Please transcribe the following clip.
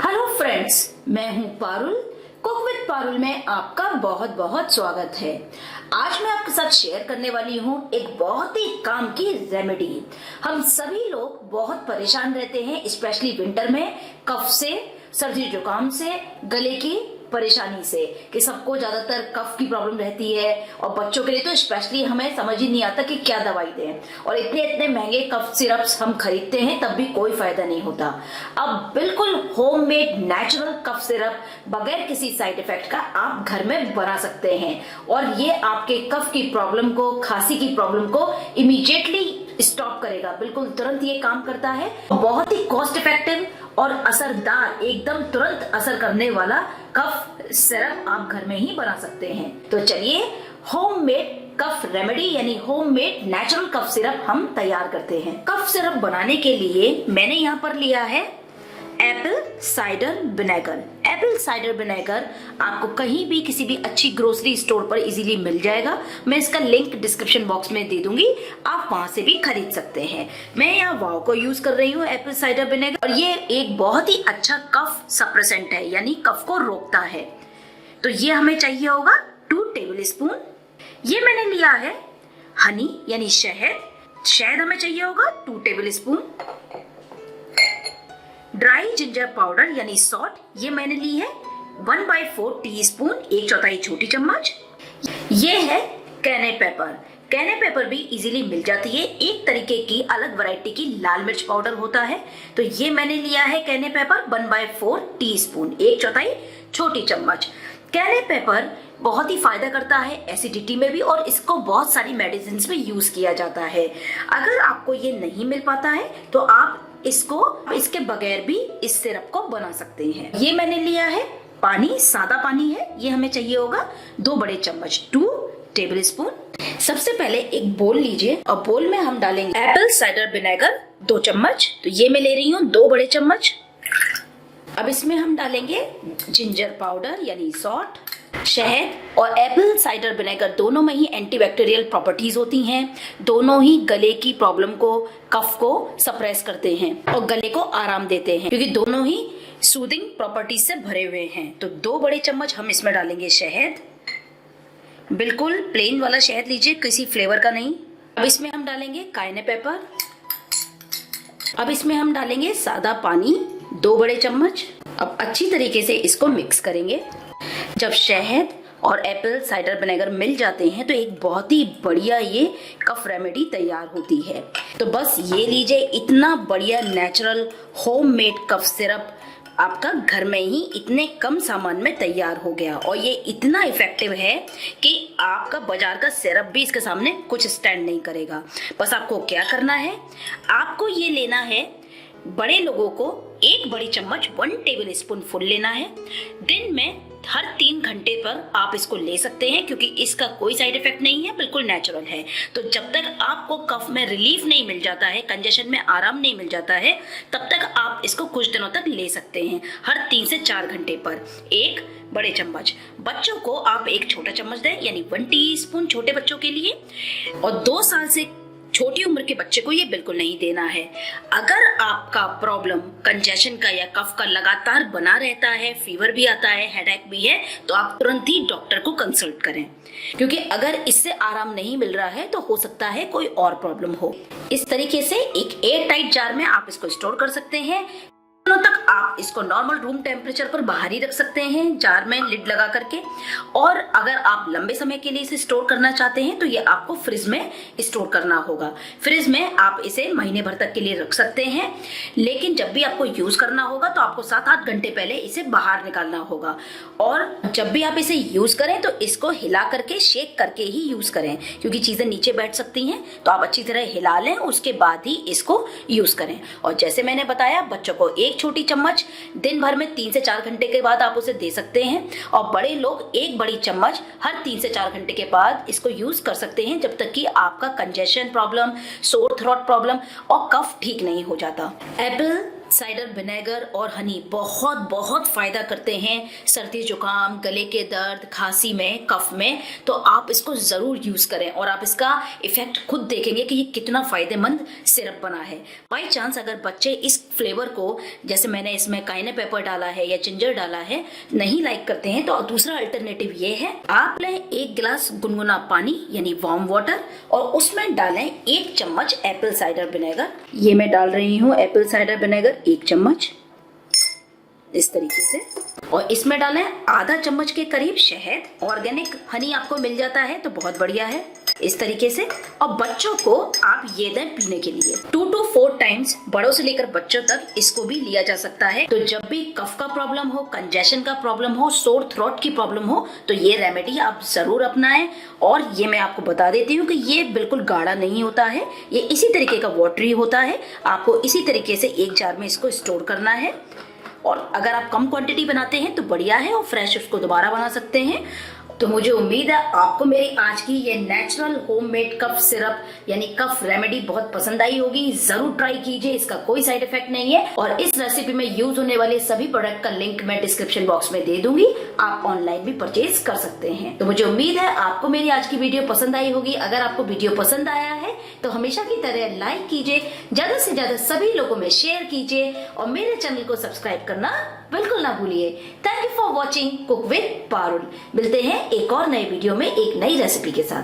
Hello friends, मैं हूं Parul. Cook with Parul में आपका बहुत बहुत स्वागत है। आज मैं आपके साथ शेयर करने वाली हूं एक बहुत ही काम की रेमेडी। हम सभी लोग बहुत परेशान रहते हैं, स्पेशली विंटर में, कफ से, सर्दी जुकाम से, गले की परेशानी से, कि सबको ज्यादातर कफ की प्रॉब्लम रहती है और बच्चों के लिए तो स्पेशली हमें समझ ही नहीं आता कि क्या दवाई दें। और इतने इतने महंगे कफ सिरप्स हम खरीदते हैं तब भी कोई फायदा नहीं होता। अब बिल्कुल होममेड नेचुरल कफ सिरप बगैर किसी साइड इफेक्ट का आप घर में बना सकते हैं और ये आपके कफ की प्रॉब्लम को, खांसी की प्रॉब्लम को इमीडिएटली स्टॉप करेगा। बिल्कुल तुरंत ये काम करता है। बहुत ही कॉस्ट इफेक्टिव और असरदार, एकदम तुरंत असर करने वाला कफ सिरप आप घर में ही बना सकते हैं। तो चलिए होममेड कफ रेमेडी यानी होममेड नेचुरल कफ सिरप हम तैयार करते हैं। कफ सिरप बनाने के लिए मैंने यहाँ पर लिया है Apple cider vinegar. Apple cider vinegar आपको कहीं भी किसी भी अच्छी ग्रोसरी स्टोर पर इजीली मिल जाएगा। मैं इसका लिंक डिस्क्रिप्शन बॉक्स में दे दूंगी, आप वहां से भी खरीद सकते हैं। मैं यहाँ वाव को यूज कर रही हूँ, एप्पल साइडर विनेगर, और ये एक बहुत ही अच्छा कफ सप्रेसेंट है, यानी कफ को रोकता है। तो ये हमें चाहिए होगा 2 टेबल स्पून। ये मैंने लिया है हनी यानी शहद। शहद हमें चाहिए होगा 2 table spoon. Dry ginger powder यानी सॉल्ट, ये मैंने ली है 1/4 टीस्पून, 1/4 छोटी चम्मच। ये है कैने पेपर। कैने पेपर भी इजीली मिल जाती है, एक तरीके की अलग वैरायटी की लाल मिर्च पाउडर होता है। तो ये मैंने लिया है कैने पेपर 1/4 टीस्पून, 1/4 छोटी चम्मच। कैने पेपर बहुत ही फायदा करता है एसिडिटी में भी, और इसको बहुत सारी मेडिसिन में यूज किया जाता है। अगर आपको ये नहीं मिल पाता है तो आप इसके बगैर भी इस सिरप को बना सकते हैं। ये मैंने लिया है पानी, सादा पानी है। ये हमें चाहिए होगा 2 बड़े चम्मच, 2 टेबल स्पून। सबसे पहले एक बोल लीजिए और बोल में हम डालेंगे एप्पल साइडर विनेगर 2 चम्मच। तो ये मैं ले रही हूँ 2 बड़े चम्मच। अब इसमें हम डालेंगे जिंजर पाउडर यानी सॉल्ट। शहद और एप्पल साइडर विनेगर दोनों में ही एंटीबैक्टीरियल प्रॉपर्टीज होती हैं। दोनों ही गले की प्रॉब्लम को, कफ को सप्रेस करते हैं और गले को आराम देते हैं, क्योंकि दोनों ही सूदिंग प्रॉपर्टीज से भरे हुए हैं। तो 2 बड़े चम्मच हम इसमें डालेंगे शहद। बिल्कुल प्लेन वाला शहद लीजिए, किसी फ्लेवर का नहीं। अब इसमें हम डालेंगे कायने पेपर। अब इसमें हम डालेंगे सादा पानी 2 बड़े चम्मच। अब अच्छी तरीके से इसको मिक्स करेंगे। जब शहद और एप्पल साइडर विनेगर मिल जाते हैं तो एक बहुत ही बढ़िया ये कफ रेमेडी तैयार होती है। तो बस ये लीजिए, इतना बढ़िया नेचुरल होममेड कफ सिरप आपका घर में ही इतने कम सामान में तैयार हो गया, और ये इतना इफेक्टिव है कि आपका बाजार का सिरप भी इसके सामने कुछ स्टैंड नहीं करेगा। बस आपको क्या करना है, आपको ये लेना है, बड़े लोगों को 1 बड़ी चम्मच 1 टेबल स्पून फुल लेना है। दिन में हर 3 घंटे पर आप इसको ले सकते हैं, क्योंकि इसका कोई साइड इफेक्ट नहीं है, बिल्कुल नेचुरल है। तो जब तक आपको कफ में रिलीफ नहीं मिल जाता है, कंजेशन में आराम नहीं मिल जाता है, तब तक आप इसको कुछ दिनों तक ले सकते हैं। हर 3 से 4 घंटे पर 1 बड़े चम्मच। बच्चों को आप 1 छोटा चम्मच दें, यानी 1 टीस्पून छोटे बच्चों के लिए, और 2 साल से छोटी उम्र के बच्चे को ये बिल्कुल नहीं देना है। अगर आपका प्रॉब्लम कंजेशन का या कफ का लगातार बना रहता है, फीवर भी आता है, हेडेक भी है, तो आप तुरंत ही डॉक्टर को कंसल्ट करें, क्योंकि अगर इससे आराम नहीं मिल रहा है तो हो सकता है कोई और प्रॉब्लम हो। इस तरीके से एक एयर टाइट जार में आप इसको स्टोर कर सकते हैं। दिनों तक आप इसको नॉर्मल रूम टेम्परेचर पर बाहर ही रख सकते हैं, जार में लिड लगा करके। और अगर आप लंबे समय के लिए इसे स्टोर करना चाहते हैं तो ये आपको फ्रिज में स्टोर करना होगा। फ्रिज में आप इसे महीने भर तक के लिए रख सकते हैं, लेकिन जब भी आपको यूज करना होगा तो आपको 7-8 घंटे पहले इसे बाहर निकालना होगा। और जब भी आप इसे यूज करें तो इसको हिला करके, शेक करके ही यूज करें, क्योंकि चीजें नीचे बैठ सकती हैं। तो आप अच्छी तरह हिला लें, उसके बाद ही इसको यूज करें। और जैसे मैंने बताया, बच्चों को 1 छोटी चम्मच दिन भर में 3 से 4 घंटे के बाद आप उसे दे सकते हैं, और बड़े लोग 1 बड़ी चम्मच हर 3 से 4 घंटे के बाद इसको यूज कर सकते हैं, जब तक कि आपका congestion problem, sore throat problem और कफ ठीक नहीं हो जाता। एप्पल साइडर विनेगर और हनी बहुत बहुत फायदा करते हैं सर्दी जुकाम, गले के दर्द, खांसी में, कफ में। तो आप इसको जरूर यूज करें और आप इसका इफेक्ट खुद देखेंगे कि ये कितना फायदेमंद सिरप बना है। बाई चांस अगर बच्चे इस फ्लेवर को, जैसे मैंने इसमें काइने पेपर डाला है या जिंजर डाला है, नहीं लाइक करते हैं, तो दूसरा अल्टरनेटिव ये है, आप लें 1 गिलास गुनगुना पानी यानी वार्म वाटर और उसमें डालें 1 चम्मच एप्पल साइडर विनेगर। ये मैं डाल रही हूँ एप्पल साइडर विनेगर 1 चम्मच इस तरीके से, और इसमें डालें आधा चम्मच के करीब शहद। ऑर्गेनिक हनी आपको मिल जाता है तो बहुत बढ़िया है, इस तरीके से। और बच्चों को आप ये दें पीने के लिए 2 to 4 टाइम्स, बड़ों से लेकर बच्चों तक इसको भी लिया जा सकता है। तो जब भी कफ का प्रॉब्लम हो, कंजेशन का प्रॉब्लम हो, सोर थ्रोट की प्रॉब्लम हो, तो ये रेमेडी आप जरूर अपनाएं। और ये मैं आपको बता देती हूँ कि ये बिल्कुल गाढ़ा नहीं होता है, ये इसी तरीके का वाटरी होता है। आपको इसी तरीके से एक जार में इसको स्टोर करना है, और अगर आप कम क्वांटिटी बनाते हैं तो बढ़िया है, और फ्रेश उसको दोबारा बना सकते हैं। तो मुझे उम्मीद है आपको मेरी आज की ये नेचुरल होममेड कफ सिरप यानी कफ रेमेडी बहुत पसंद आई होगी। जरूर ट्राई कीजिए, इसका कोई साइड इफेक्ट नहीं है। और इस रेसिपी में यूज होने वाले सभी प्रोडक्ट का लिंक मैं डिस्क्रिप्शन बॉक्स में दे दूंगी, आप ऑनलाइन भी परचेज कर सकते हैं। तो मुझे उम्मीद है आपको मेरी आज की वीडियो पसंद आई होगी। अगर आपको वीडियो पसंद आया है तो हमेशा की तरह लाइक कीजिए, ज्यादा से ज्यादा सभी लोगों में शेयर कीजिए, और मेरे चैनल को सब्सक्राइब करना बिल्कुल ना भूलिए। Thank you for watching cook with Parul. मिलते हैं एक और नए वीडियो में एक नई रेसिपी के साथ।